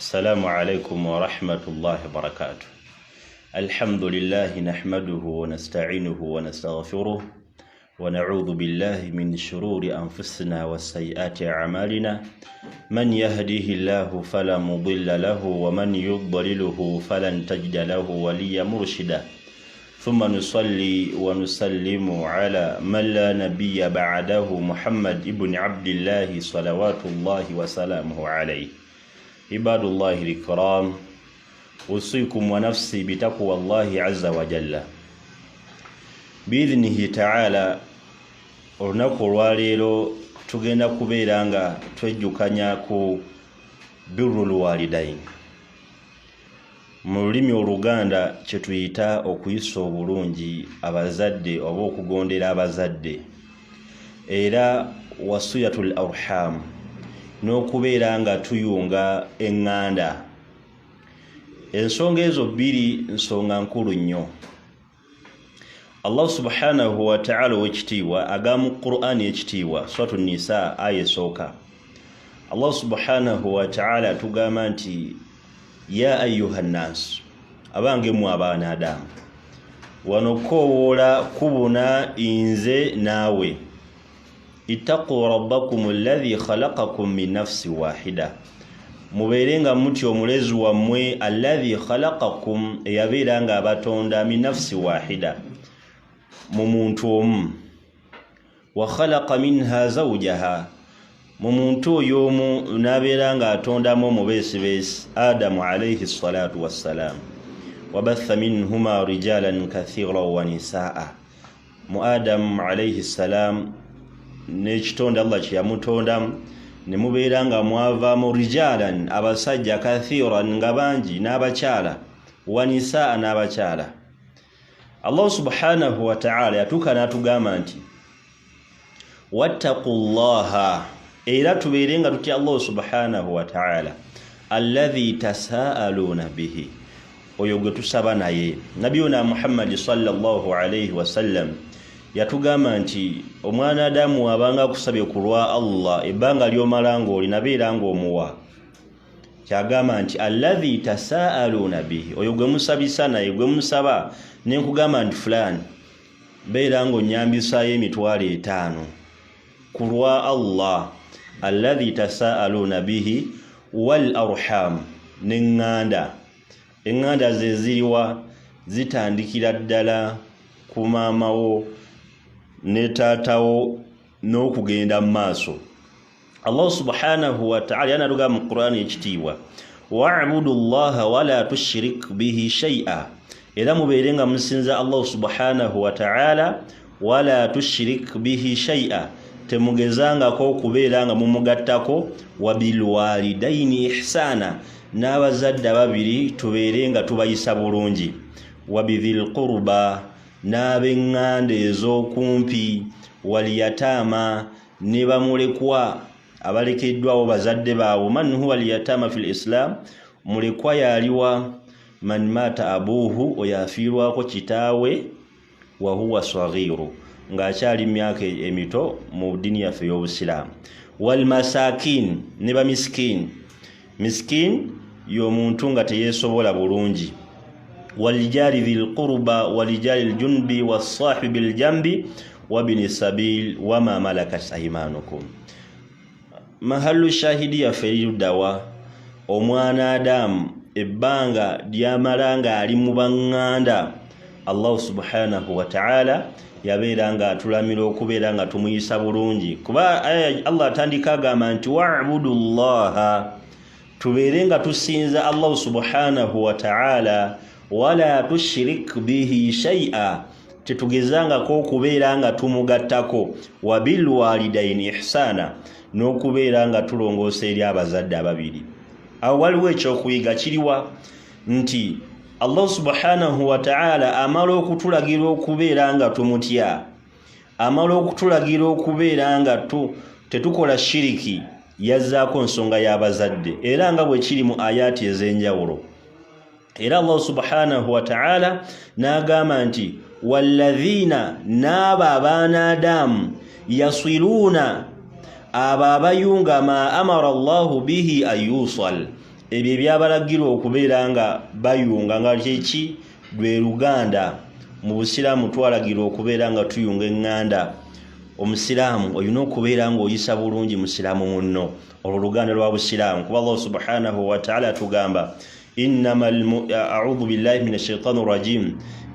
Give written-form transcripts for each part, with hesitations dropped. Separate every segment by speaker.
Speaker 1: السلام عليكم ورحمة الله وبركاته. الحمد لله نحمده ونستعينه ونستغفره ونعوذ بالله من شرور أنفسنا وسيئات أعمالنا من يهده الله فلا مضل له ومن يضلله فلن تجد له وليا مرشدا ثم نصلي ونسلم على من لا نبي بعده محمد ابن عبد الله صلوات الله وسلامه عليه. عباد الله الكرام، أوصيكم ونفسي بتقوى الله عز وجل. بإذنه تعالى olunaku olwaleero tugenda kubeera nga twejjukanya ku birrul walidain. Mu lulimi Oluganda kye tuyita okuyisa obulungi abazadde oba okugondera abazadde, era wasiyatul arham, n'okubeera nga tuyunga eŋŋanda. Ensonga ezo bbiri nsonga nkulu nnyo. Allah subhanahu wa ta'ala w'ekitiibwa agamba mu Qur'ani ekitiibwa Suratu Nisa aya esooka, Allah subhanahu wa ta'ala atugamba nti ya ayyuhan nas, abange mu abaana Adamu, wano koowoola kubuna inze naawe, ittaqu rabbakum alladhi khalaqakum min nafsi wahida, mubeere nga mutya omulezi wammwe alladhi khalaqakum, eyabeera nga abatonda min nafsi wahida, mu muntu omu, wa khalaqa minha zawjaha, mu muntu oyo omu n'abeera nga atondamu omubeesibeesi Adamu alayhi salatu wassalam, wabatha minhuma rijalan kathiran wa nisaa. Mu Adamu alayhi salam n'ekitonda Allah kye yamutondamu ne mubeera nga mwavaamu rijalan, abasajja, kathiran nga bangi, n'abakyala, wa nisaa, n'abakyala. Allah subhanahu wa ta'ala yatuuka n'atugamba nti wattaqullaha, era tubeere nga tutya Allah subhanahu wa ta'ala, alladhi tasaaluna bihi, oyo gwe tusaba naye. Nabiyuna Muhammad sallallahu alayhi wasallam yatugamba nti omwana Adamu abanga akusabye ku lwa Allah ebbanga ly'omala ng'olina beera ng'omuwa, kyagamba nti alladhi tasaaluna bihi, oyo gwe musabisa naye, gwe musaba nenkugamba nti fulani beera ng'onnyambisaayo emitwalo 5 ku lwa Allah. Alladhi tasaaluna bihi wal arham, n'eŋŋanda. Eŋŋanda ze ziriwa? Zitandikira ddala ku maamawo ne taatawo n'okugenda mu maaso. Allah subhanahu wa ta'ala yanatuga mu Qur'ani ekitiibwa, wa'budu llaha wala tushrik bihi shay'a, era mubeere nga musinza Allah subhanahu wa ta'ala, wala tushrik bihi shay'a, temugezangako okubeera nga mumugattako, wabilwalidaini ihsana, n'abazadde ababiri tubeere nga tubayisa bulungi, wabidhil qurba, n'ab'eŋŋanda ez'okumpi, waliyataama, ne bamulekwa abalekeddwawo bazadde baabwe. Man huwa aliyataama fil islam, mulekwa yaliwa? Man mata abuhu, oyo afiirwako kitaawe, wa huwa saghiru, ng'akyali myaka emito mu ddiini yaffe y'Obusiraamu. Wal masakin, ne bamiskin. Miskin y'omuntu nga teyeesobola bulungi. Walijali dhil qurba walijali ljunbi wassahibi ljambi wabini sabil wama malakat aymanukum. Mahallu shahidi yaffe eruddawa, omwana Adamu ebbanga lyamala nga ali mu baŋŋanda, Allah subhanahu wa ta'ala yabeera nga atulamira okubeera nga tumuyisa bulungi. Kuba Allah atandika agamba nti wa'budu llaha, tubeere nga tusinza Allah subhanahu wa ta'ala, wala tushrik bihi shay'a, tetugezangako okubeera nga tumugattako, wabil walidaini ihsana, n'okubeera nga tulongoosa eri abazadde ababiri. Awo waliwo ekyokuyiga kiriwa? Nti Allah subhanahu wa ta'ala amala okutulagira okubeera nga tumutya, amala okutulagira okubeera nga tetukola shiriki, yazzaako nsonga y'abazadde, era nga bwe kiri mu ayati ez'enjawulo. Era Allah subhanahu wa ta'ala n'agamba nti walladhina, n'abo abaana Adamu, yasiluuna, abo abayunga ma amara Allahu bihi ayusal, ebyo byabalagirwa okubeera nga bayunga nga kyeki lwe luganda mu busiraamu twalagirwa okubeera nga tuyunga eŋŋanda omusiraamu olina okubeera nga oyisa bulungi musiraamu munno olwo luganda lwa busiraamu kuba Allah subhanahu wa ta'ala tugamba a'udhu billahi minash shaitani rajim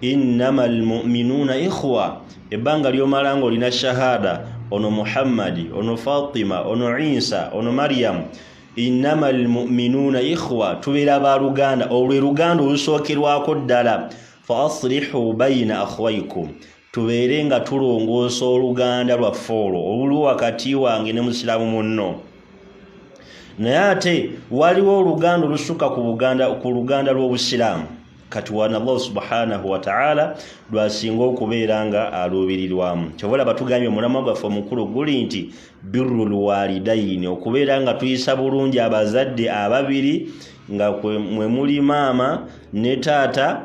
Speaker 1: innamal mu'minuna ikhwa ebbanga lyomala nga olina shahada ono Muhammadi ono Fatima ono Isa ono Maryam innamal mu'minuna ikhwa tubeera ba luganda olwe luganda olusookerwako ddala fa aslihu bayna akhwaykum tubeere nga tulongoosa oluganda lwaffe olwo oluli wakati wange ne musiraamu munno naye ate waliwo oluganda olusuka ku luganda lw'obusiraamu kati wana Allah subhanahu wa ta'ala lwasinga okubeera nga aluubirirwamu kyobola batugambye omulamwa gwaffe omukulu guli nti birrul walidaini okubeera nga tuyisa bulungi abazadde ababiri nga mwe muli maama ne taata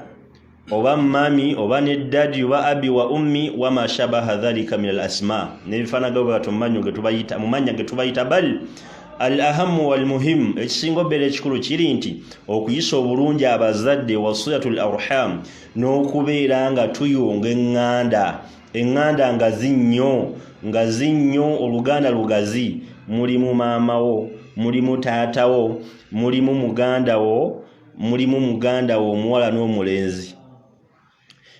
Speaker 1: oba mami oba ne dadi oba abi wa ummi wa ma shabaha dhalika min al asma nebifanaga mumanya ge tubayita bal al ahamu wal muhim ekisingo bere ekikulu kiri nti okuyisa obulungi abazadde wasiyatul arham n'okubeera nga tuyunga eŋŋanda nga zinnyo oluganda lugazi mulimu maamawo mulimu taatawo mulimu mugandawo omuwala n'omulenzi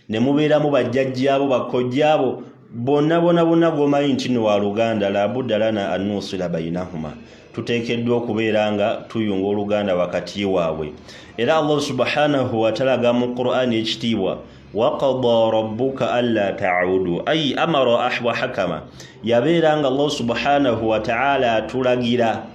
Speaker 1: ne mubeeramu bajjajjaabo bakojjaabo bonna gomanyi nti no wa luganda la budda lana annusila bainahuma tuteekeddwa okubeera nga tuyunga oluganda wakati waabwe era Allah subhanahu wa ta'ala mu Qur'ani ekitiibwa waqada rabbuka alla ta'udu ay amara ahwa hakama yabeera nga Allah subhanahu wa ta'ala atulagira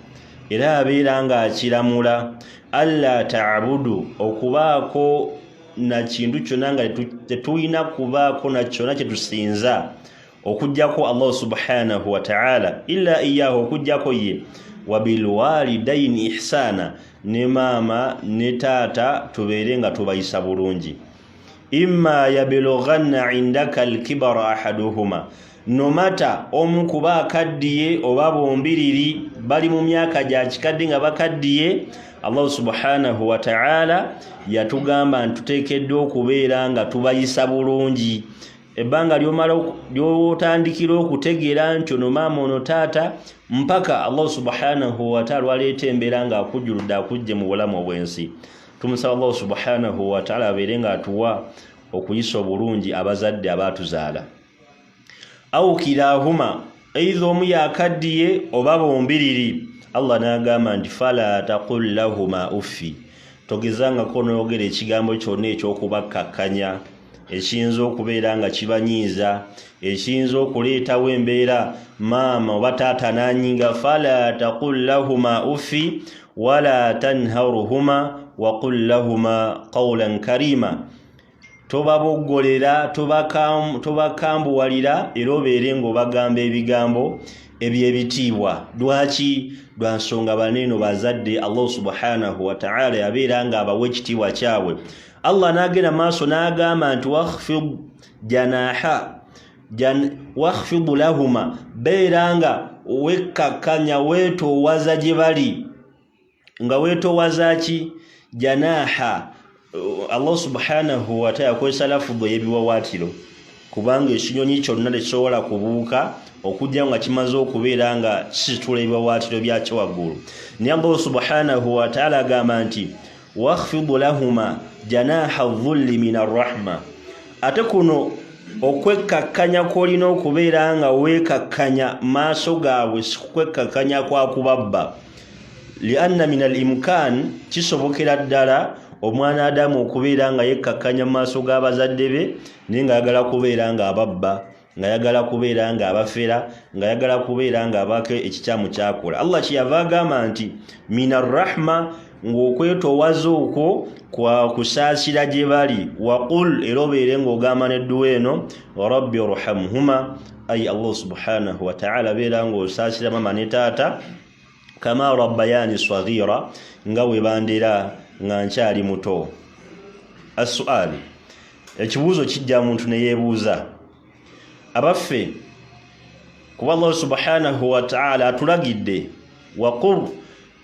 Speaker 1: era abeera nga akiramula alla ta'budu okubaako na kintu kyonna nga tetulina kubaako na kyonna kye tusinza okujjako Allah subhanahu wa ta'ala illa iyyahu okujjako ye wabilwalidaini ihsana ne maama ne taata tubeere nga tubayisa bulungi imma yabilughanna indaka alkibara ahaduhuma nomata omu kuba akaddiye oba bombiriri bali mu myaka gya kikadde nga bakaddiye Allah subhanahu wa ta'ala yatugamba ntuteekeddwa okubeera nga tubayisa bulungi ebbanga lyotandikira okutegeera nti ono maama ono taata mpaka Allah subhanahu wa ta'ala waleeta embeera nga akujjuludde akujje mu bulamu obw'ensi tumusaba Allah subhanahu wa ta'ala abeere nga atuwa okuyisa obulungi abazadde abaatuzaala aw kilahuma eitha omu yakaddiye oba bombiriri Allah n'agamba nti fala taqul lahuma uffi togezangako n'oyogera ekigambo kyonna eky'okubakkakkanya ekiyinza okubeera nga kibanyiiza ekiyinza okuleetawo embeera maama oba taata n'anyinga fala taqul lahuma uffi wala tanharuhuma waqul lahuma qawlan karima tobaboggolera tobakambuwalira era obeere ng'obagamba ebigambo ebyebitiibwa lwaki lwa nsonga baneeno bazadde Allah subhanahu wa ta'ala yabeera nga abawa ekitiibwa kyabwe Allah n'agenda maaso n'agamba nti wakhfid lahuma beera nga wekkakkanya weetoowaza gye bali nga weetoowaza ki janaha Allah subhanahu wa ta'ala yakozesa lafugo y'ebiwawaatiro kubanga ekinyonyi kyonna tekisobola kubuuka okujja nga kimaze okubeera nga kisitula ebiwawaatiro byakyo waggulu naye Allah subhanahu wa ta'ala agamba nti wakhfid lahuma janaha dhulli min arrahma ate kuno okwekkakkanya kw'olina okubeera nga weekakkanya maaso gaabwe sikwekkakkanya kwa kubabba lianna min al-imkan kisobokera ddala omwana Adamu okubeera nga yekkakkanya mu maaso g'abazadde be naye ng'ayagala kubeera nga ababba ng'ayagala kubeera nga abafera ng'ayagala kubeera nga abaako ekikyamu kyakola Allah kyeyava agamba nti min arrahma ng'okwetoowaza okwo kwa kusaasira gye bali waqul era obeere ng'ogamba n'edduwa eno rabbi irhamhuma ay Allah subhanahu wa ta'ala beera ng'osaasira mama ne taata kama rabbayani saghira nga we bandera nga nkyali muto as-su'ali ekibuuzo kijja muntu ne yeebuuza abaffe kuba Allah subhanahu wa ta'ala atulagidde waqul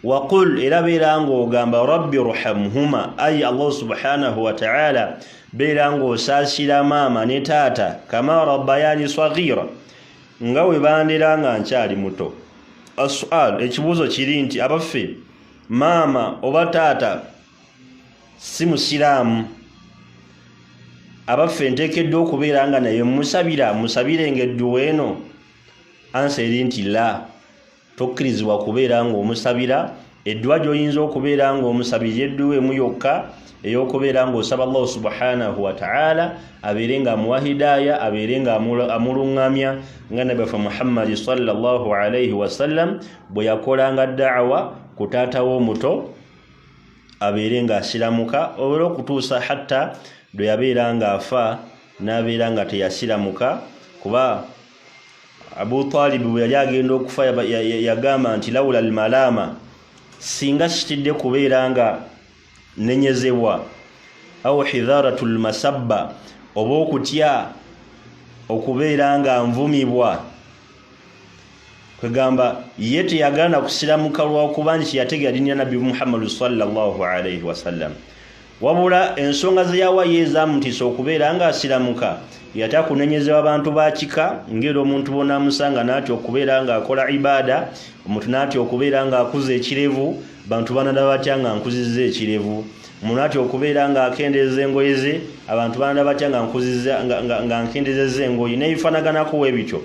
Speaker 1: waqul era beera ng'ogamba rabbi irhamhuma ay Allah subhanahu wa ta'ala beera ng'osaasira maama ne taata kama rabbayani saghira nga we bandera nga nkyali muto. As-su'al ekibuuzo kiri nti abaffe maama oba taata si musiraamu, abaffe nteekeddwa okubeera nga naye musabire ng'edduwa eno? Ansa eri nti la, tokkirizibwa kubeera ng'omusabira. Edduwa gy'oyinza okubeera ng'omusabira edduwa emu yokka ey'okubeera ng'osaba Allah subhanahu wa ta'ala abeere ng'amuwa hidaaya, abeere ng'amuluŋŋamya nga Nabi waffe Muhammad sallallahu alayhi wasallam bwe yakolanga da'wa ku taata w'omuto abeere ng'asiramuka olw'okutuusa hatta lwe yabeera ng'afa n'abeera nga teyasiramuka. Kuba Abu Talib bwe yali agenda okufa yagamba nti lawla al-malama, singa sitidde kubeera nga nenyezebwa au hidharatul masabba oba okutya okubeera nga nvumibwa, kwegamba ye teyagana kusiramuka lwakuba nti yategera dini ya Nabi Muhammad sallallahu alayhi wasallam, wabula ensonga ze yawa yezamutisa okubeera nga asiramuka yata kunenyezebwa abantu bakika ngero omuntu bona musanga natyo okubeera nga akola ibada, omuntu natyo okubeera nga akuza ekirevu, bantu banada batya nga nkuzizza ekirevu, omuntu natyo okubeera nga akendeza engoye ze, abantu banada batya nga nkuzizza nga nkendezeza engoye n'ebifaanaganako webityo.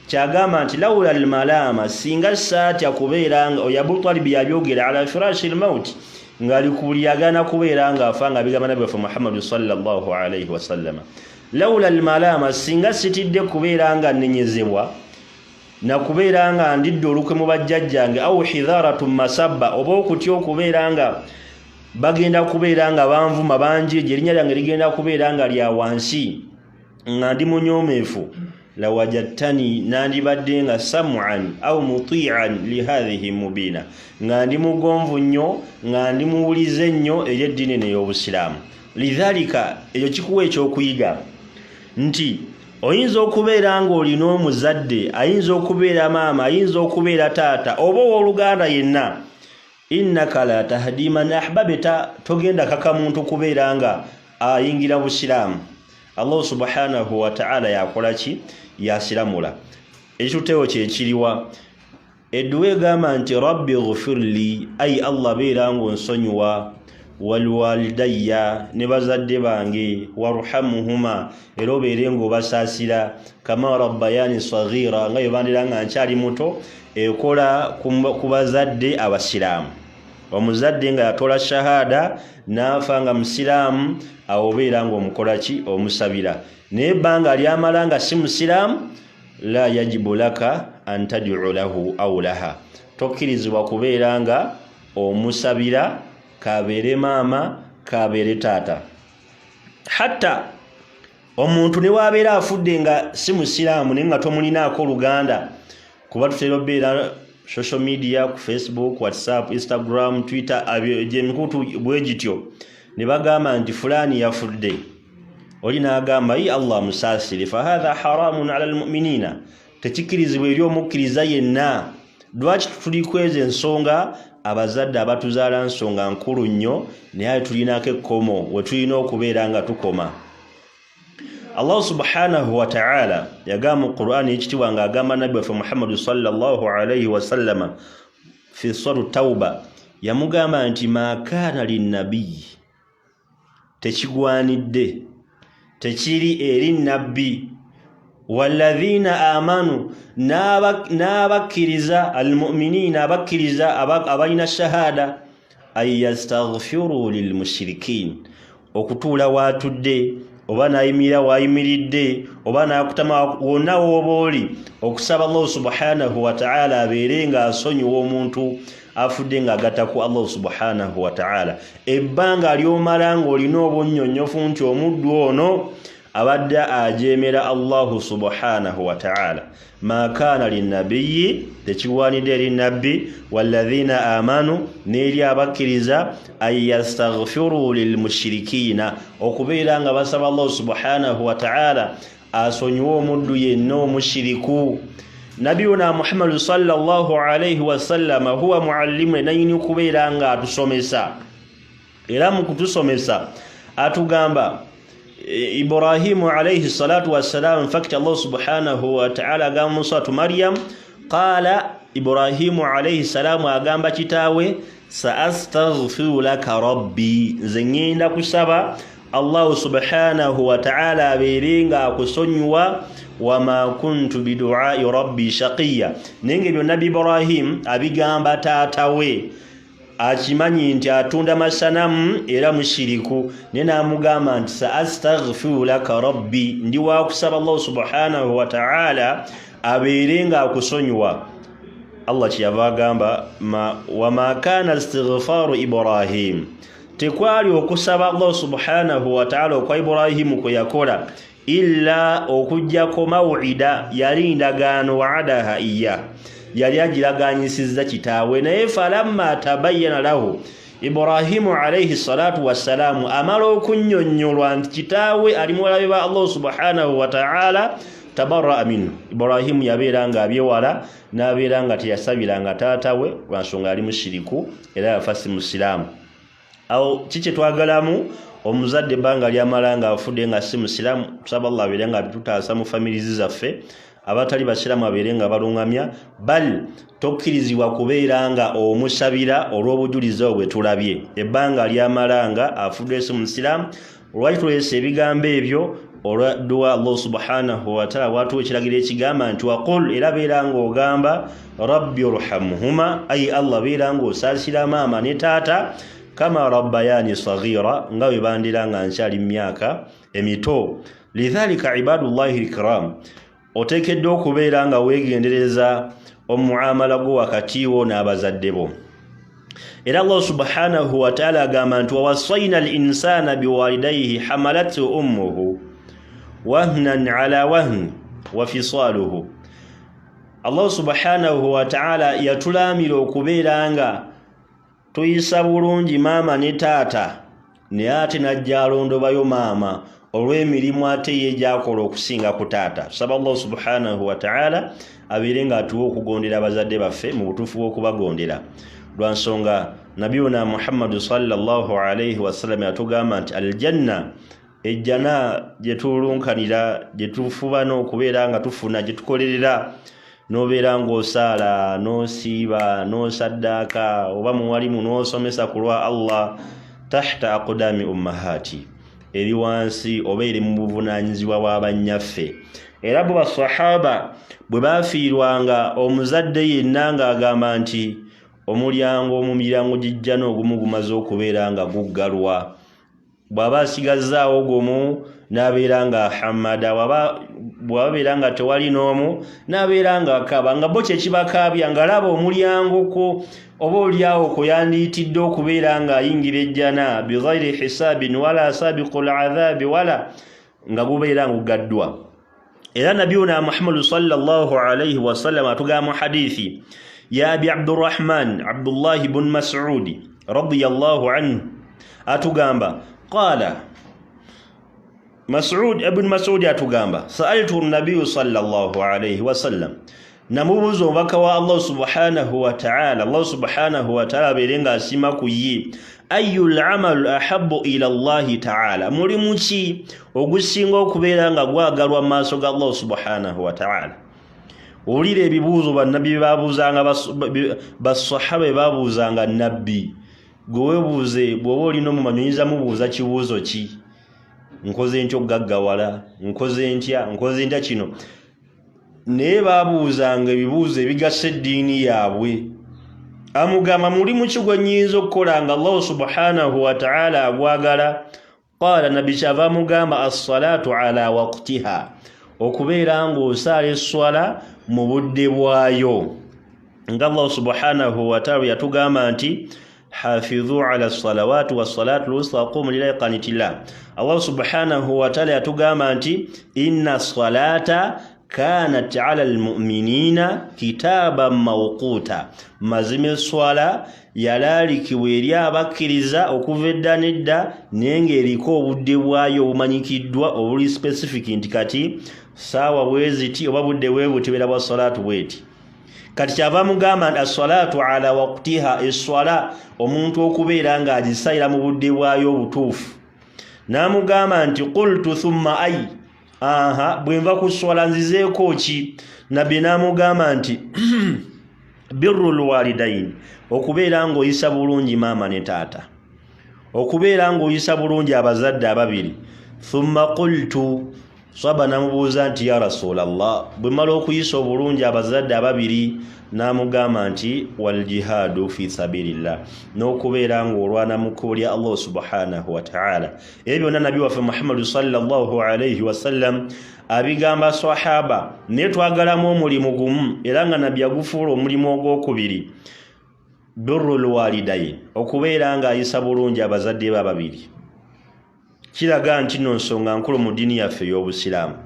Speaker 1: Kyagamba nti lawla al-malama, singa saatya kubeera nga Abu Talib yabyogera ala firashil maut ngali kuliyagana kubeera nga afanga bigamba Nabi waffe Muhammad sallallahu alayhi wasallam. Lawla al-malama, singa sitidde kubeera nga nenyezebwa na kubeera nga ndidde olukwe mu bajjajjange au hidharatu masabba oba okutya okubeera nga bagenda kubeera nga banvuma bangi erinnya lyange ligenda kubeera nga lya wansi nga ndi munyoomeefu, lawajadtani nandibadde nga sam'an au muti'an lihadhihi mubina, nga ndi mugonvu nnyo nga ndi muwulize nnyo ery'eddiini n'ey'obusiraamu. Lidhalika ekyo kikuwa ekyokuyiga nti oyinza okubeera ng'olina omuzadde, ayinza okubeera maama, ayinza okubeera taata oba owooluganda yenna, innaka la tahdi man ahbabta, togenda kaka muntu kubeera nga ayingira busiraamu. Allah subhanahu wa ta'ala yakola ki? Yasiramula. Ekituteewo kyekiriwa edduwa egamba nti rabbi ghfirli, ay Allah beera ng'onsonyiwa, walwalidayya ne bazadde bange, warhamhuma era obeere ng'obasaasira, kama rabbayani saghira nga yebandira nga nkyali muto, ekola ku bazadde abasiraamu. Omuzadde nga yatola shahada n'afa nga musiraamu, awo obeera ng'omukola ki? Omusabira. Naye ebbanga lyamala nga si musiraamu, la yajibu laka an tad'u lahu aw laha, tokkirizibwa kubeera nga omusabira, kabeere maama, kabeere taata. Hatta omuntu ne waabeera afudde nga si musiraamu naye nga tomulinaako luganda, kuba tutera obeera social media ku Facebook, WhatsApp, Instagram, Twitter, gyemikutu bwe gityo, ne bagamba nti fulani yafudde, oli n'agamba yi Allah musaasire, fahadha haramun ala almu'minina, tekikirizibwa eri omukkiriza yenna. Lwaki tulikweza ensonga? Abazadde abatuzaala nsonga nkulu nnyo, naye tulinako ekkomo we tulina okubeera nga tukoma. Allah subhanahu wa ta'ala yagamba mu Qur'ani ekitiibwa ng'agamba Nabi waffe Muhammad sallallahu alayhi wasallam fi surati Tauba, yamugamba nti ma kaana linnabiyyi, tekigwanidde, tekiri eri nabbi, walladhina amanu, n'abakkiriza, almu'minina abakkiriza abalina shahada, ay yastaghfiru lilmushrikin, okutuula waatudde oba nayimirira wayimiridde oba nakutama wonna w'oba oli, okusaba Allah subhanahu wa ta'ala abeere nga asonyiwa omuntu afudde nga agatta ku Allah subhanahu wa ta'ala. Ebbanga ly'omala ng'olina obunnyonnyofu nti omuddu ono abadde ajeemera Allah subhanahu wa ta'ala. Ma kaana linnabiyyi, tekigwanidde eri nabbi, walladhina amanu, n'eri abakkiriza, ay yastaghfiru lilmushrikiina, okubeera nga basaba Allah subhanahu wa ta'ala asonyiwe omuddu yenna omushiriku. nabiyuna Muhammad sallallahu alayhi wasallam huwa muallimu nayini kubeera nga atusomesa era mu kutusomesa atugamba Ibrahimu alayhi salatu wassalam fakti Allah subhanahu wa ta'ala agamba suratu Maryam qala Ibrahimu alayhi salamu agamba kitaawe sa'astaghfiru laka rabbi zengenda kusaba Allah subhanahu wa ta'ala aberenga akusonyiwa wama kuntu bidu'ai rabbi shaqiya nenge byo nabi Ibrahim abigamba taatawe akimanyi nti atunda masanamu era mushiriku nena amugamba nti sa'astaghfiru laka rabbi ndi wa kusaba Allah subhanahu wa ta'ala aberenga akusonyiwa Allah kiyava agamba wama kana istighfaru Ibrahim tekwali okusaba Allah subhanahu wa ta'ala kwa Ibrahim ko yakola illa okujjako maw'ida yali ndagaano wa'adaha iya yali agiraganyisiza kitaawe naye falamma tabayyana lahu Ibrahimu alayhi salatu wassalamu amala okunnyonnyolwa nti kitaawe ali mulabe ba Allah subhanahu wa ta'ala tabarra minhu Ibrahimu yabeeranga abyewala n'abeeranga teyasabiranga taatawe lwansonga ali mushiriku era yafasi musiraamu awo kiki twagalamu omuzadde banga lyamalanga afudde nga si musiraamu tusaba Allah abeerenga tutaasa mu family zaffe abatali basiraamu abeerenga balungamya bal tokkirizibwa kubeeranga omusabira olw'obujulizi obwe tulabye ebbanga lyamalanga afudde si musiraamu olwaki tulese ebigambo ebyo olwadduwa Allah subhanahu wa ta'ala watu ekiragiro ekigamba nti waqul era beeranga ogamba rabbi irhamhuma ay Allah beeranga osaasira maama ne taata kama rabbayani saghira nga bwe bandiranga nkyali myaka emito lidhalika ibadullahi alkiram otekedde okubeera nga weegendereza omuamala gwo wakati wo n'abazadde bo era Allah subhanahu wa ta'ala agamba nti wawassayna al-insana biwalidayhi hamalathu ummuhu wahnan ala wahn wa fisaluhu Allah subhanahu wa ta'ala yatulamira okubeera nga tuyisa bulungi maama ne taata ne ate najja alondobayo maama olw'emirimu ate ye gyakola okusinga ku taata saba Allah subhanahu wa ta'ala abeerenga atuwa okugondera abazadde baffe mu butuufu bw'okubagondera lwansonga nabiyuna Muhammad sallallahu alayhi wasallam atugamba nti aljanna ejjana gye tulunkanira gye tufuba n'okubeera nga tufuna gye tukolerera nobeera ng'osaala n'osiiba n'osaddaaka oba muwalimu n'osomesa ku lwa Allah tahta aqdami ummahati eri wansi oba eri mu buvunaanyizibwa bw'abannyaffe era bo basahaba bwe baafiirwanga omuzadde yenna ng'agamba nti omulyango omumiryango gijja n'ogumu gumaze okubeera nga guggalwa bw'aba asigazaawo gumu n'abeera nga hamada bw'abeera nga tewali n'omu n'abeera nga akaba nga bo kyekibakaabya nga laba omulyango ko oba oliawo ko yandiitidde okubeera nga ayingira ejjana bighayri hisaabin wala sabiqul adhaabi wala nga gubeera ngugaddwa era nabiyuna Muhammad sallallahu alayhi wasallam atugamba hadithi ya abi Abdurrahman Abdullah ibn Mas'ud radiyallahu anhu atugamba qala Mas'ud ibn Mas'ud atugamba sa'altu an-nabiy sallallahu alayhi wasallam namubuza omubaka wa Allah subhanahu wa ta'ala Allah subhanahu wa ta'ala berenga asima ku ye ayyul amal ahabbu ila Allah ta'ala mulimu ki ogusinga okubeera nga gwagalwa mu maaso ga Allah subhanahu wa ta'ala olire ebibuuzo bannabi babuuzanga basahaba babuuzanga nabbi gwe buuze bw'oba olina omumanyinza mubuuza kibuuzo ki nkoze ntyo gaggawala nkoze ntya kino naye babuuzanga ebibuuzo ebigasa eddiini yaabwe amugamba mulimu ki gwe nnyinza okukola nga Allah subhanahu wa ta'ala agwagala qala nabi kyava amugamba as-salatu ala waqtiha okubeera ng'osaala esswala mu budde bwayo nga Allah subhanahu wa ta'ala yatugamba nti hafidhu ala salawati was salatu al-wusta qumu lillahi qanitillah Allah subhanahu wa ta'ala yatugamba nti inna salata kanat ala almu'minina kitaban mawquta mazime swala yalalikibwa eri abakkiriza okuva edda nedda naye ng'eriko obudde bwayo obumanyikiddwa obuli specific nti kati saawa bweziti oba budde bwebuti bera bwa salatu bweti kati kyava mugamba nti as-salatu ala waqtiha eswala omuntu okubeera nga agisayira mu budde bwayo obutuufu namugamba nti qultu thumma ay bwenva kuswala nzizeeko ki nabbi namugamba nti birrul walidain okubeera nga oyisa bulungi maama ne taata okubeera nga oyisa bulungi abazadde ababiri thumma qultu saba namubuuza nti ya rasulallah bwe mala okuyisa obulungi abazadde ababiri namugamba nti wal jihadu fi sabilillah n'okubeera nga olwana mu kkubo lya Allah subhanahu wa ta'ala ebyo byonna nabbi waffe Muhammad sallallahu alayhi wasallam abigamba sahaba ne twagalamu omulimu gumu era nga nabbi yagufuula omulimu ogwokubiri birrul walidain okubeera nga ayisa bulungi abazadde be ababiri kiraga nti no nsonga nkulu mu dini yaffe ey'obusiraamu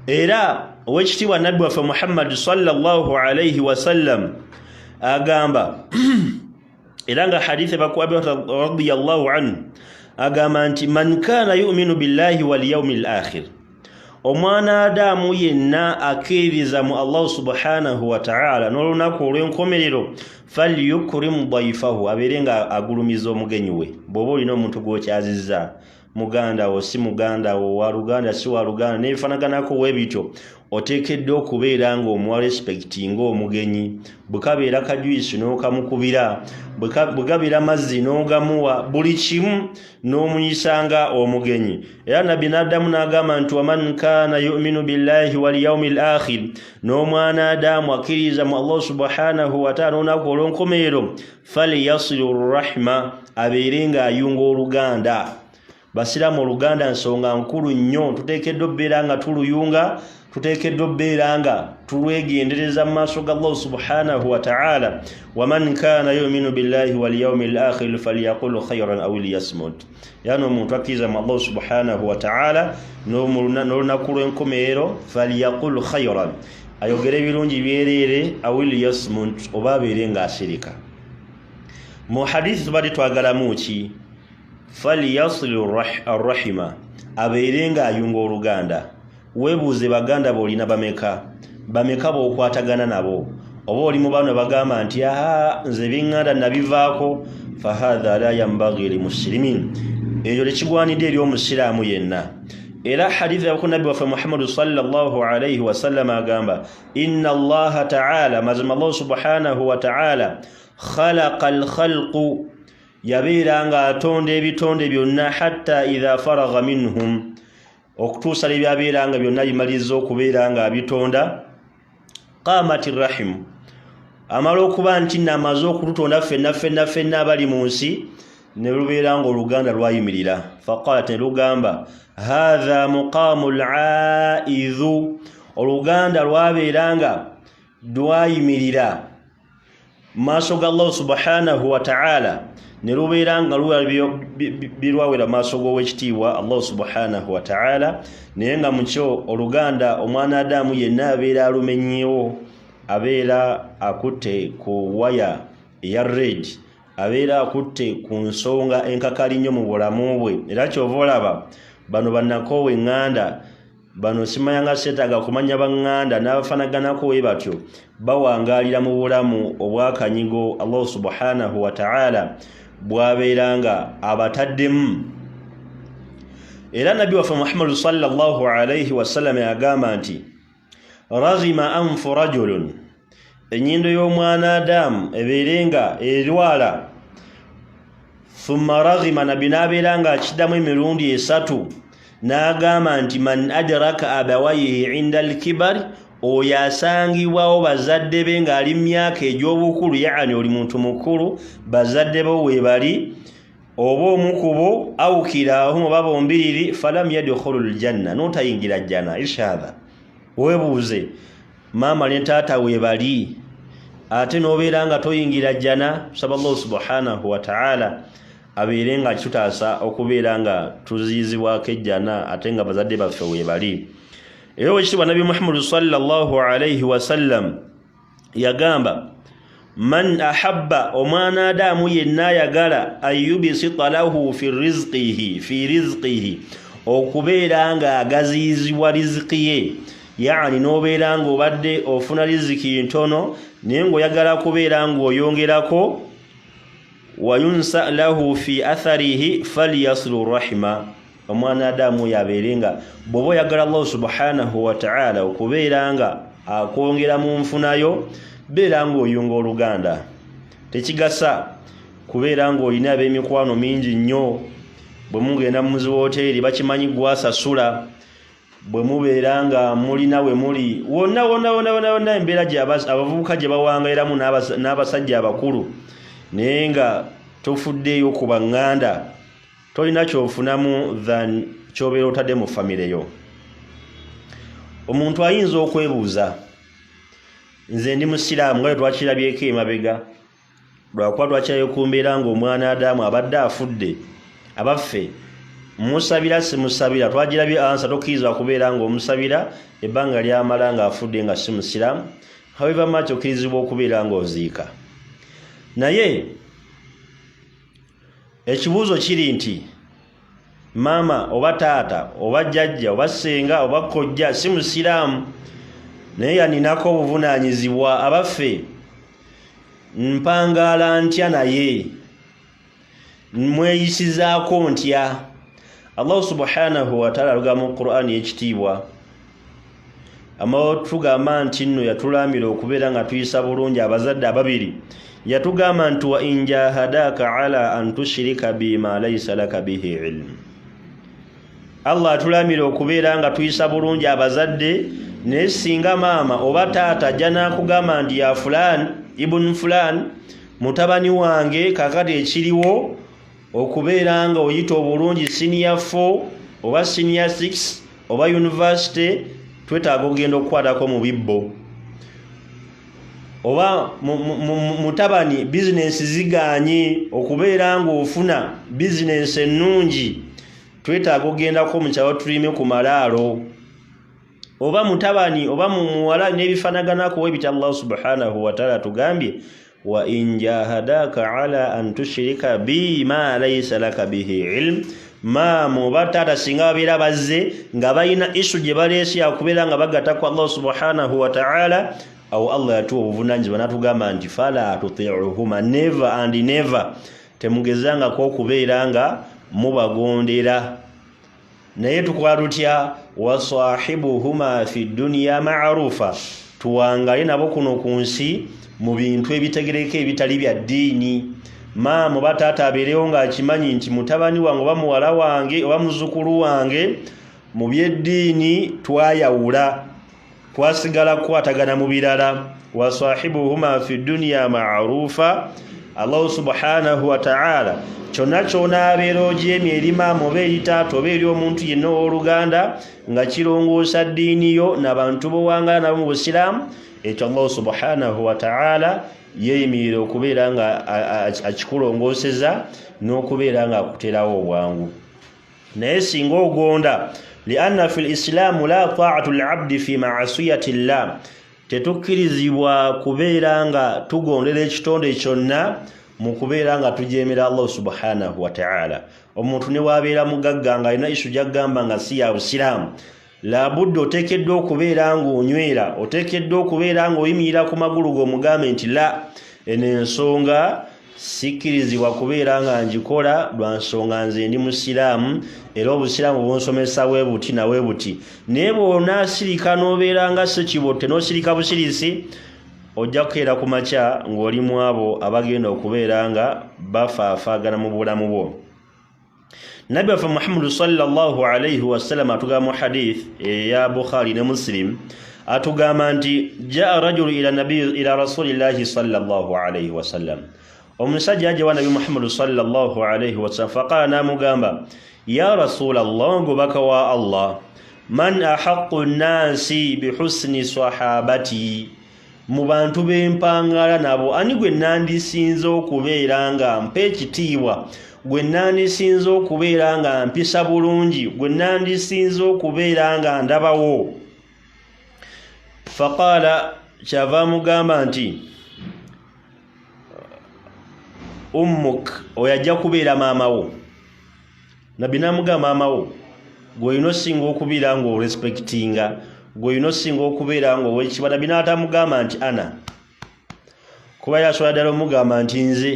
Speaker 1: era owekitiibwa nabbi waffe Muhammad sallallahu alayhi wasallam agamba era nga hadithi bakwabi radiyallahu anhu agamba nti man kana yu'minu billahi wal yawmil akhir omwana adamu yenna akkiririza mu Allah subhanahu wa ta'ala n'olunaku olw'enkomerero falyukrim dayfahu abeere nga agulumiza omugenyi we bw'oba olina omuntu gw'okyazizza muganda wo si muganda wo wa Luganda si wa Luganda n'ebifanaganako webityo oteekeddwa okubeera nga omuwa respectinga omugenyi bwekabeera kajuisi n'okamukubira bwegabeera mazzi n'ogamuwa buli kimu n'omuyisanga omugenyi era nabbi n'addamu n'agamba nti waman kana yu'minu billahi wal yawmil akhir n'omwana adamu akkiririza mu Allah subhanahu wa ta'ala n'olunaku olw'enkomerero falyasilu rahma abeere nga ayunga oluganda basiramu oluganda nsonga nkulu nnyo tuteekeddwa obbeera nga tuluyunga tuteekeddwa obbeera nga tulwegendereza mu maaso ga Allah subhanahu wa ta'ala waman kana yu'minu billahi wal yawmil akhir falyaqul khayran aw liyasmut yani omuntu akkiriza mu Allah subhanahu wa ta'ala n'olunaku lw'enkomerero falyaqul khayran ayogere ebirungi byereere aw liyasmut oba abeere nga asirika mu hadithi tubadde twagalamu ki falyasilu arrahima abeere nga ayunga oluganda weebuuze baganda boolina bameka b'okwatagana nabo oba oli mu bano bagamba nti nze binganda nabivaako fahadha la yambaghi limuslimin ekyo tekigwanidde eri omusiraamu yenna era hadithi yako nabbi waffe Muhammad sallallahu alayhi wasallam agamba inna allaha ta'ala mazima Allah subhanahu wa ta'ala khalaqa al-khalqu yabeera nga atonda ebitonde byonna hatta idha faragha minhum okutuusa lebyabeera nga byonna bimaliza okubeera nga abitonda qamati rahim amala okuba nti namaze okulutonda ffenna abali mu nsi ne lubeera nga oluganda lwayimirira faqalat ne lugamba hadha muqamu al-aidhu oluganda lwabeera nga lwayimirira maaso ga Allah subhanahu wa ta'ala ne lubeera nga birwawera maaso g'owekitiibwa Allah subhanahu wa ta'ala naye nga mukyo oluganda omwana adamu yenna abeera alumenyeewo abeera akutte ku waya eya red abeera akutte ku nsonga enkakali nnyo mu bulamu bwe era kyova olaba bano bannakoowa eŋŋanda bano simayanga seetaga kumanya baŋŋanda n'abafanaganako we batyo bawangaalira mu bulamu obwakanyigo Allah subhanahu wa ta'ala bwabeera nga abataddemu era nabbi waffe Muhammad sallallahu alayhi wasallam yagamba nti raghima anfu rajulun ennyindo y'omwana adamu ebeere nga erwala thumma raghima nabbi n'abeera nga akiddamu emirundi 3 n'agamba nti man adraka abawayhi inda al-kibari oyo asangibwawo bazadde be ng'ali mu myaka egy'obukulu yaani oli muntu mukulu bazadde bo weebali oba omukubo au kilahum oba bombiriri falam yadkhulu aljanna notayingira jjana ishadha weebuuze maama ne taata weebali ate n'obeera nga toyingira jjana saba Allah subhanahu wa ta'ala abeere nga kitutaasa okubeera nga tuziizibwako ejjana ate nga bazadde baffe weebali era wekitibwa Nabi Muhammad sallallahu alayhi wasallam yagamba man ahabba omwana adamu yenna yagala ayubisita lahu fi rizqihi okubeera nga agaziyizibwa riziki ye, yaani n'obeera nga obadde ofuna riziki ntono naye ng'oyagala kubeera ng'oyongerako. wayunsa lahu fi atharihi falyaslu rahima, omwana adamu yabeere nga bw'oba oyagala Allah subhanahu wa ta'ala okubeera nga akwongera mu nfunayo, beera ng'oyunga oluganda. Tekigasa kubeera ng'olina ab'emikwano mingi nnyo, bwe mugenda mu ziwoteeri bakimanyi gwasasula, bwe mubeera nga mulina we muli wonna embeera abavubuka gye bawangairamu n'abasajja abakulu, naye nga tofuddeeyo ku baŋŋanda, tolina kyofunamu than kyobeera otadde mu famire yo. Omuntu ayinza okwebuuza, nze ndi musiraamu nga twakirabyeko emabega, lwakuba twakirayo ku mbeera ng'omwana Adamu abadde afudde, abaffe musabira simusabira, twagirabye ansa tokkiriza kubeera ng'omusabira ebbanga lyamala ng'afudde nga si musiraamu, however much okkirizibwa okubeera ng'oziika. Naye ekibuuzo kiri nti maama oba taata oba jjajja oba ssenga oba kkojja si musiraamu naye yaninako obuvunaanyizibwa, abaffe mpangaala ntya naye, mweyisizaako ntya? Allah subhanahu wa ta'ala aluga mu Qur'an y'ekitiibwa tugamba nti nno yatulambira okubeera nga tuyisa bulungi abazadde ababiri. Yatugamba nti wa in jahadaka ala an tushrika bima laysa laka bihi ilm. Allah atulambira okubeera nga tuyisa bulungi abazadde, naye singa maama oba taata ajja n'akugamba nti ya fulan ibn fulan mutabani wange, kakati ekiriwo okubeera nga oyita obulungi senior 4 oba senior 6 oba university, twetaaga okugenda okukwatako mu bibbo. Oba mutabani bizinensi ziganye okubeera ng'ofuna bizinensi ennungi, twetaaga okugendako mu kyawo tulime ku malaalo. Oba mutabani oba muwala n'ebifanaganako webita Allah subhanahu wa ta'ala tugambye wa in jahadaka ala an tushrika bima laysa laka bihi ilm. Maamu oba taata singa babeera bazze nga balina isu gye baleese yakubeera nga bagatta ku Allah subhanahu wa ta'ala, awo Allah yatuwa obuvunaanyizibwa n'atugamba nti fala tuti'uhuma, never and never temugezangako okubeera nga mubagondera. Naye tukola tutya? Wasahibuhuma fi dunya ma'rufa, tuwangale nabo kuno ku nsi mu bintu ebitegereka ebitali bya ddiini. Maama oba taata abeerewo ng'akimanyi nti mutabani wange oba muwala wange oba muzzukulu wange mu byeddiini twayawula, twasigala kukwatagana mu birala. Wasahibuhuma fi dunya ma'rufa, Allah subhanahu wa ta'ala kyonna kyonna abeera ogyemye eri maama oba eri taata oba eri omuntu yenna ow'oluganda nga kirongoosa ddiini yo n'abantu b'owangala nabo mu busiraamu, ekyo Allah subhanahu wa ta'ala yeeyimirira okubeera nga akikulongooseza n'okubeera nga akuterawo obwangu. Naye singa ogonda, lianna fi lislaamu la ta'atu al-abdi fi ma'asiyati llah, tetukkirizibwa kubeera nga tugondera ekitonde kyonna mu kubeera nga tujeemera Allah subhanahu wa ta'ala. Omuntu ne waabeera mugagga nga alina isu gy'agamba nga si ya busiraamu, labudde oteekeddwa okubeera ng'onywera, oteekeddwa okubeera ng'oyimirira ku magulu g'omugambe nti la, eno ensonga sikkirizibwa kubeera nga ngikola lwa nsonga nze ndi musiraamu era obusiraamu bunsomesa bwe buti na bwe buti. Naye bw'onaasirika n'obeera nga Ssekibotte n'osirika busirisi, ojja kukeera ku makya ng'oli mu abo abagenda okubeera nga bafaafaagana mu bulamu bwo. Nabbi waffe Muhammadu sallallahu alayhi wasallam atugamba mu hadith ya Bukhari ne Muslim, atugamba nti jaa rajulu ila rasulillahi sallallahu alayhi wasallam, omusajja ajja wa Nabbi Muhammadu sallallahu alayhi wasallam, faqala n'amugamba ya rasulallah, ngobaka wa Allah, man ahaqqu nnasi bihusni sahabati, mu bantu b'empangala nabo ani gwe nandisinze okubeera nga mpa ekitiibwa, gwe nandisinze okubeera nga mpisa bulungi, gwe nandisinze okubeera nga ndabawo? Faqala, kyava amugamba nti ummuk, oyo ajja kubeera maama wo. Nabbi n'amugamba maama wo. gwe ino singa okubeera nga respectinga gwe ino singa okubeera nga owekibala binatamugamba nti ana kuba yasobola ddala omugamba nti nze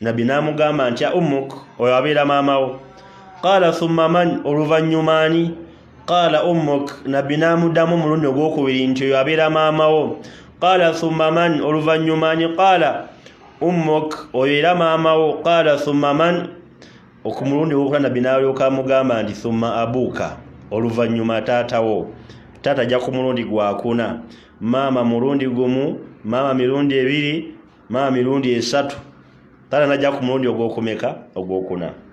Speaker 1: nabbi n'amugamba nti ummuk oyo abeera maamawo qala thumma man oluvannyuma ani qala ummuk nabbi n'amuddamu omulundi ogwokubiri nti oyo abeera maamawo qala thumma man oluvannyuma ani qala ummuk oyo era maamawo qala thumma man okumulundi ogwokuna nabbi n'alyoka amugamba nti thumma abuka oluvannyuma taatawo taata ajja ku mulundi gwakuna maama mulundi gumu maama mirundi ebiri maama mirundi esatu taata najja ku mulundi ogwokumeka ogwokuna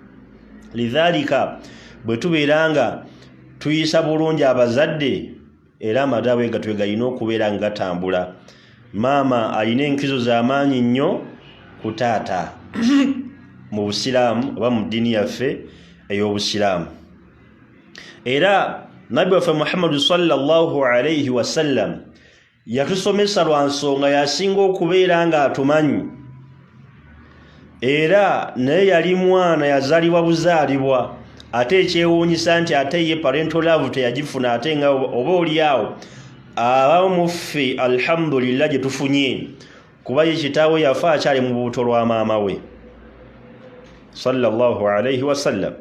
Speaker 1: lidhalika bwe tubeera nga tuyisa bulungi abazadde era amadawe gatwe galina okubeera nga gatambula maama alina enkizo z'amaanyi nnyo ku taata mu busiraamu oba mu ddiini yaffe ey'obusiraamu era nabbi waffe Muhammadu sallallahu alayhi wasallam yatusomesa lwa nsonga yasinga okubeera nga atumanyi era naye yali mwana yazaalibwa buzaalibwa ate ekyewuunyisa nti ate ye parental love teyagifuna ate nga oba oliawo abamu ffe alhamdulillah gye tufunye kuba ye kitaawe yafa akyali mu bubuto lwa maama we sallallahu alayhi wasallam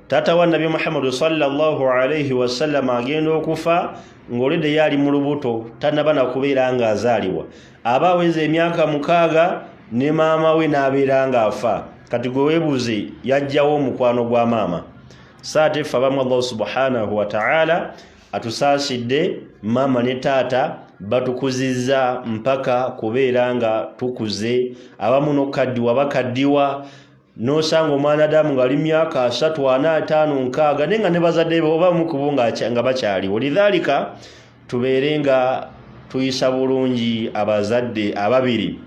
Speaker 1: taata wa nabi Muhammadu sallallahu alayhi wasallam agenda okufa ng'olidde yali mu lubuto tanaba na kubeera nga azaalibwa aba aweza emyaka 6 ne maama we n'abeera nga afa kati gwe weebuuze yajjawo omukwano gwa maama saate ffe abamu Allah subhanahu wa ta'ala atusaasidde maama ne taata batukuzizza mpaka kubeera nga tukuze abamu n'okaddiwa bakaddiwa nosanga omwana Adamu nga ali myaka 3, 4, 5, 6 nenga ne bazadde oba mukubunga nga bakyaliwo lidhalika tubeere nga tuyisa bulungi abazadde ababiri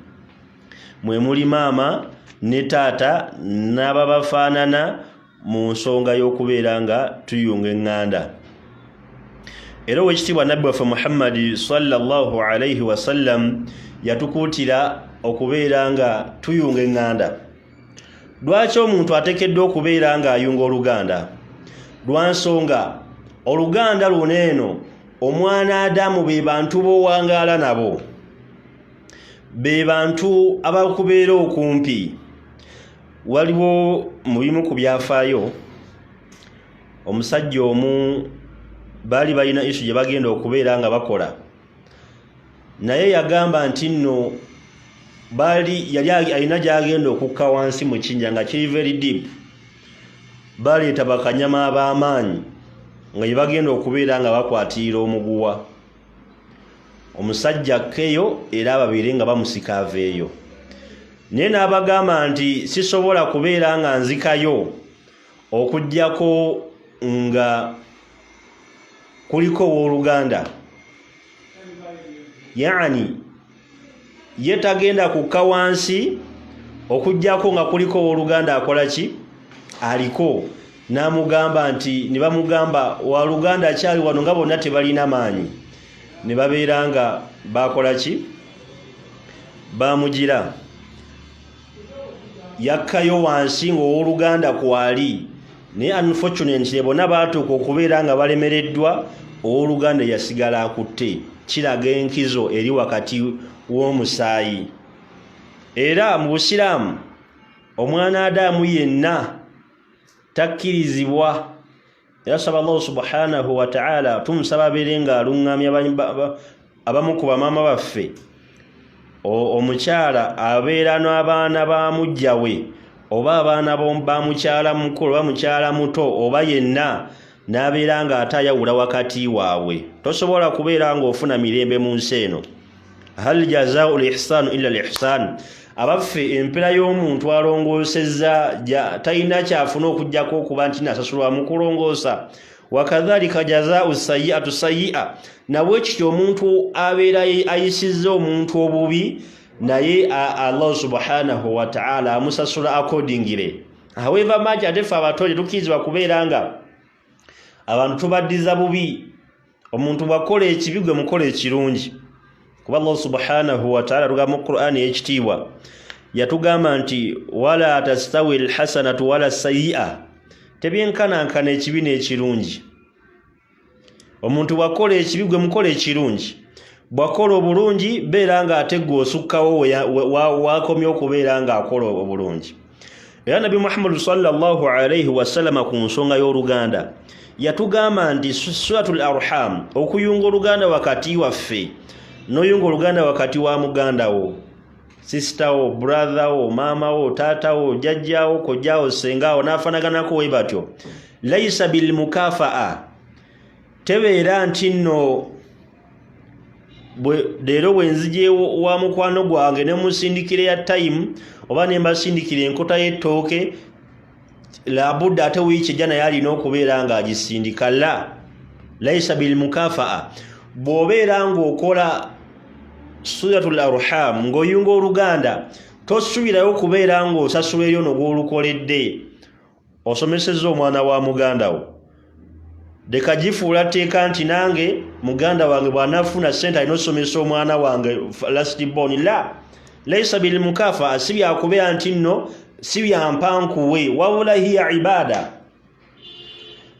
Speaker 1: mwe muli maama ne taata n'ababafaanana mu nsonga y'okubeera nga tuyunga eŋŋanda era owekitiibwa nabbi waffe Muhammadi sallallahu alayhi wasallam yatukuutira okubeera nga tuyunga eŋŋanda lwaki omuntu ateekeddwa okubeera nga ayunga oluganda lwa nsonga oluganda luneeno omwana Adamu be bantu b'owangaala nabo be bantu abakubeera okumpi waliwo mu bimu ku byafaayo omusajja omu baali balina isu gye bagenda okubeera nga bakola naye yagamba nti nno yali alina gyagenda okukka wansi mu kinnya nga kiri very deep baleeta bakanyama ab'amaanyi nga gye bagenda okubeera nga bakwatira omuguwa omusajja akkeyo era ababeere nga bamusika aveeyo naye n'abagamba nti sisobola kubeera nga nzikayo okuggyako nga kuliko owooluganda yaani ye tagenda kukka wansi okuggyako nga kuliko owooluganda akola ki aliko n'amugamba nti ne bamugamba waluganda akyali wano nga bonna tebalina maanyi ne babeera nga bakola ki bamugira yakkayo wansi ng'owooluganda kwali naye unfortunately bonna baatuuka okubeera nga balemereddwa owooluganda yasigala akutte kiraga enkizo eri wakati w'omusaayi era mu busiraamu omwana Adamu yenna takkirizibwa era saba Allah subhanahu wa ta'ala tumusaba abeere nga aluŋŋamya abamu ku bamaama baffe omukyala abeera n'abaana ba mujja we oba abaana ba mukyala mukulu oba mukyala muto oba yenna n'abeera nga atayawula wakati waabwe tosobola kubeera ng'ofuna mirembe mu nsi eno hal jazaa'u al-ihsanu illa al-ihsan abaffe empera y'omuntu alongoosezza talina kyafuna okuggyako okuba nti nasasulwa mu kulongoosa wakadhalika jazaa'u sayyi'atu sayyi'a nabwe kityo omuntu abeera ayisizza omuntu obubi naye Allah subhanahu wa ta'ala amusasula accordingly however much atefa abatonde tukirizibwa kubeera nga abantu tubaddiza bubi omuntu bwakola ekibi gwe mukola ekirungi kuba Allah subhanahu wa ta'ala tugamba mu Qur'ani ekitiibwa yatugamba nti wala tastawi alhasanatu wala sayyi'a tebyenkanankana ekibi n'ekirungi. Omuntu bw'akola ekibi gwe mukola ekirungi, bw'akola obulungi beera ng'ate gwe osukkawo waakomya okubeera ng'akola obulungi. Era Nabi Muhammad sallallahu alayhi wa sallam ku nsonga y'oluganda yatugamba nti suratul arham, okuyunga oluganda wakati waffe n'oyunga oluganda wakati wa muganda wo, sister wo, brother wo, mama wo, tata wo, jajja wo, kojja wo, senga wo n'afanaganako we batyo, laysa bil mukafaa, tebeera nti nno leero bwe nzije wa mukwano gwange ne musindikire ya time oba ne mbasindikira enkota y'ettooke labudda ate wiiki ejja naye alina okubeera ng'agisindika. La, laysa bil mukafaa. Bw'obeera ng'okola suratul arham ng'oyunga oluganda, tosuubirayo okubeera ng'osasula eri ono gw'olukoledde, osomesezza omwana wa muganda wo. Leka gifuula tteeka nti nange muganda wange bw'anaafuna ssente alina osomesa omwana wange last born. La, laysa bil mukafaa, si byakubeera nti nno si byampankuwe, wabula hiya ibada.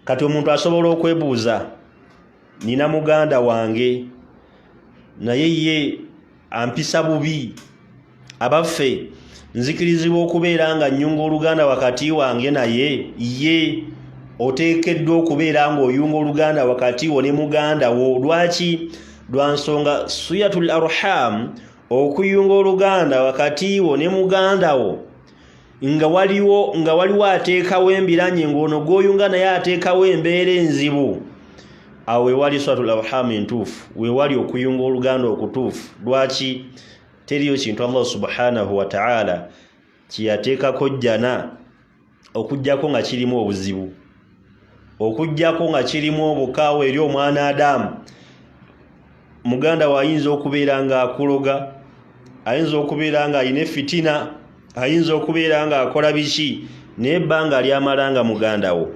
Speaker 1: Kati omuntu asobola okwebuuza, nina muganda wange naye ye ampisa bubi, abaffe nzikirizibwa okubeera nga nnyunga oluganda wakati wange naye ye oteekeddwa okubeera ng'oyunga oluganda wakati wo ne muganda wo. Lwaki? Lwa nsonga suratul arham, okuyunga oluganda wakati wo ne muganda wo nga waliwo ateekawo embiranye ng'ono gw'oyunga naye ateekawo embeera enzibu, awo wewali suratul arham entuufu, wewali okuyunga oluganda okutuufu. Lwaki? Teriyo kintu Allah subhanahu wa ta'ala kiyateekako jjana okujjako nga kirimu obuzibu, okujjako nga kirimu obukaawo eri omwana Adamu. Muganda wayinza okubeera ng'akuloga, ayinza okubeera ng'alina fitina, ayinza okubeera ng'akola biki, naye ebbanga lyamalanga muganda wo,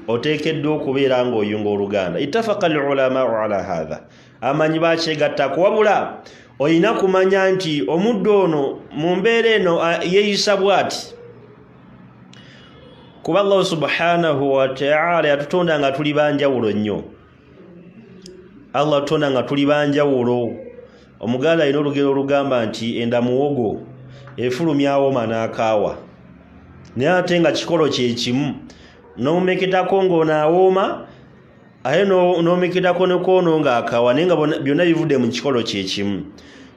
Speaker 1: oteekeddwa okubeera ng'oyunga oluganda. Ittafaqa al-ulama ala hadha, amanyi bakyegattako, wabula olina kumanya nti omuddo ono mu mbeera eno yeeyisa bw'ati kuba Allah subhanahu wa ta'ala yatutonda nga tuli banjawulo nnyo. Allah tutonda nga tuli banjawulo. Omuganda alina olugero olugamba nti enda muwogo efulumyawo manaakaawa, naye ate nga kikolo kye kimu. N'omeketako ng'onaawooma aye n'omeketako ne koono ng'akaawa, naye nga byonna bivudde mu kikolo kye kimu.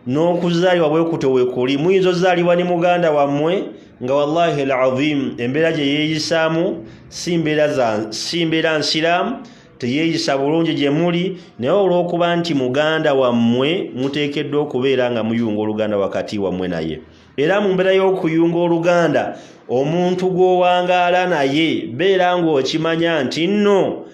Speaker 1: N'okuzaalibwa bwe kutyo weekuli. Muyinza ozaalibwa ne muganda wammwe nga wallahi al-azim embeera gye yeeyisaamu si mbeera nsiraamu, teyeeyisa bulungi gye muli, naye olw'okuba nti muganda wammwe muteekeddwa okubeera nga muyunga oluganda wakati wammwe naye. Era mu mbeera y'okuyunga oluganda, omuntu gw'owangaala naye beera ng'okimanya nti nno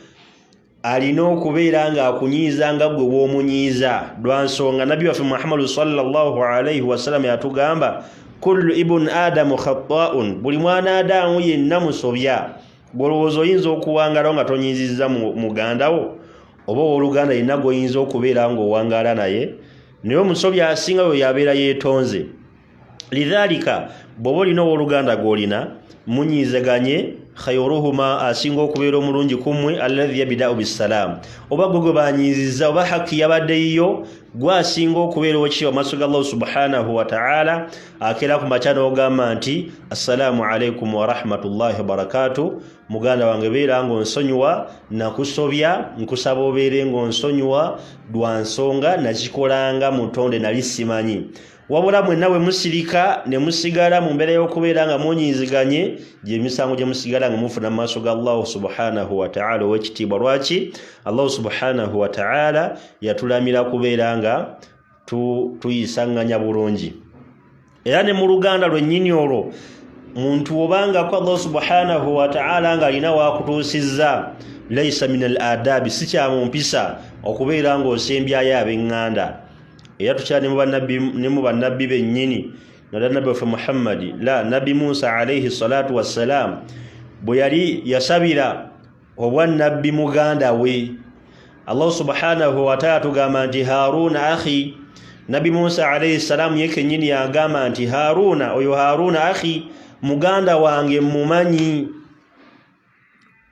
Speaker 1: alina okubeera ng'akunyiiza nga gwe w'omunyiiza. Lwa nsonga Nabbi waffe Muhammad sallallahu alayhi wa sallam yatugamba, kullu ibn adamu khata'un, buli mwana Adamu yenna musobya. Bw'olowooza oyinza okuwangaalawo nga tonyiizizza muganda wo, oba owooluganda yenna gw'oyinza okubeera ng'owangaala naye, naye omusobya asinga we yabeera yeetonze. Lidhalika bw'oba olina owooluganda gw'olina munyiizaganye, khayruhuma, asinga okubeera omulungi kummwe alladhi yabda'u bisalaam, oba gwe banyiizizza oba hakki yabaddeyo gwe asinga okubeera ow'ekitiibwa mu maaso ga Allah subhanahu wa ta'ala, akeera ku makya n'ogamba nti assalaamu alaikum wa rahmatullahi wa barakatuh, muganda wange beera ng'onsonyiwa, nakusobya, nkusaba obeere ng'onsonyiwa lwa nsonga nakikolanga mutonde nali simanyi. Wabula mwenna bwe musirika ne musigala mu mbeera y'okubeera nga munyiiziganye, gy'emisango gye musigala nga mufuna mu maaso ga Allah subhanahu wa ta'ala ow'ekitiibwa. Lwaki? Allah subhanahu wa ta'ala yatulamira kubeera nga tuyisanganya bulungi. Era ne mu luganda lwennyini olwo muntu obangako Allah subhanahu wa ta'ala ng'alina waakutuusizza, laysa min al-adabi, si kya mu mpisa okubeera ng'osembyayo ab'eŋŋanda. Era tukyali ne mu bannabbi bennyini, nala nabbi waffe Muhammadi, la nabbi Musa alayhi salatu wassalaam bwe yali yasabira obwannabbi muganda we, Allah subhanahu wa ta'ala tugamba nti Haruna akhi. Nabbi Musa alayhi salaam ye kennyini yagamba nti Haruna, oyo Haruna akhi, muganda wange mumanyi.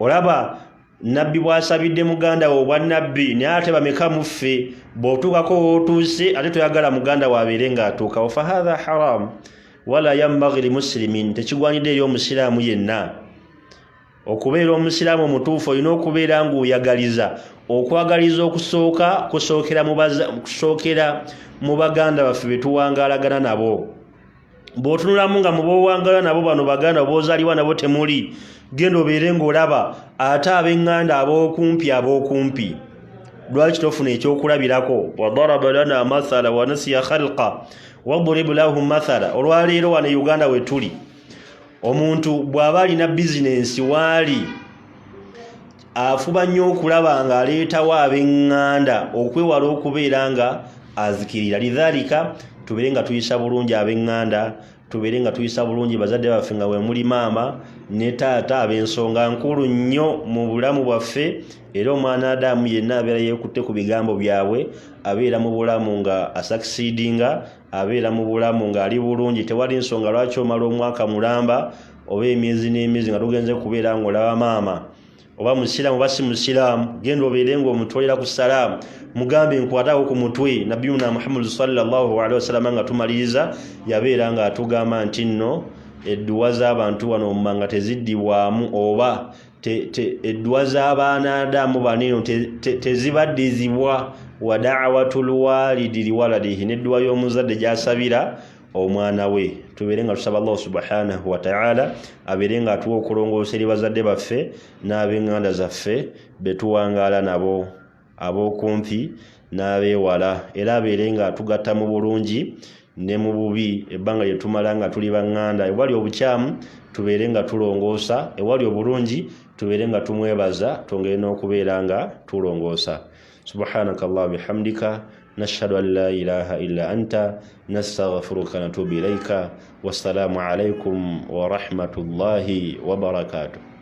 Speaker 1: olaba nabbi bwasabidde muganda wo obwannabbi naye ate bameka muffe bw'otuukako wootuuse ate toyagala muganda wabeere ng'atuukawo fahatha haram wala yambaghi limuslimin tekigwanidde eri omusiraamu yenna okubeera omusiraamu omutuufu olina okubeera ng'oyagaliza okwagaliza okusooka kusookera mu baganda baffe be tuwangaalagana nabo bw'otunulamu nga mu boowangala nabo bano baganda boozaalibwa nabo temuli genda obeere ng'olaba ate ab'eŋŋanda ab'okumpi lwaki tofuna ekyokulabirako wadaraba lana mathala wanasiya khalqa wadrib lahum mathala olwaleero wano e Uganda we tuli omuntu bw'aba alina bizinensi waali afuba nnyo okulaba ng'aleetawo ab'eŋŋanda okwewala okubeera nga azikirira lidhalika tubeere nga tuyisa bulungi ab'eŋŋanda tubeere nga tuyisa bulungi bazadde baffe nga we muli maama ne taata ab'ensonga nkulu nnyo mu bulamu bwaffe era omwana Adamu yenna abeera yeekutte ku bigambo byabwe abeera mu bulamu nga asakisiidinga abeera mu bulamu ng'ali bulungi tewali nsonga lwaki omala omwaka mulamba oba emyezi n'emyezi nga tugenze kubeera ng'olaba maama oba musiraamu oba si musiraamu genda obeere ng'omutwalira ku salaamu mugambe nkwatawo ku mutwe nabiyuna Muhammad sallallahu alaihi wasallam nga tumaliriza yabeera nga atugamba nti nno edduwa z'abantu wano omumanga teziddibwamu oba edduwa z'abaana Adamu banino tezibaddizibwa wa da'watul walidi liwaladihi n'edduwa y'omuzadde gy'asabira omwana we tubeere nga tusaba Allah subhanahu wa ta'ala abeere nga atuwa okulongoosa eri bazadde baffe n'ab'eŋŋanda zaffe betuwangaala nabo ab'okumpi n'abeewala era abeere nga atugatta mu bulungi ne mu bubi ebbanga lye tumala nga tuli baŋŋanda ewali obukyamu tubeere nga tulongoosa ewali obulungi tubeere nga tumwebaza twongere n'okubeera nga tulongoosa subhanakallah bihamdika nashhadu an la ilaha illa anta nastaghfiruka wa natubu ilayka wassalamu alaykum wa rahmatullahi wa barakatuh.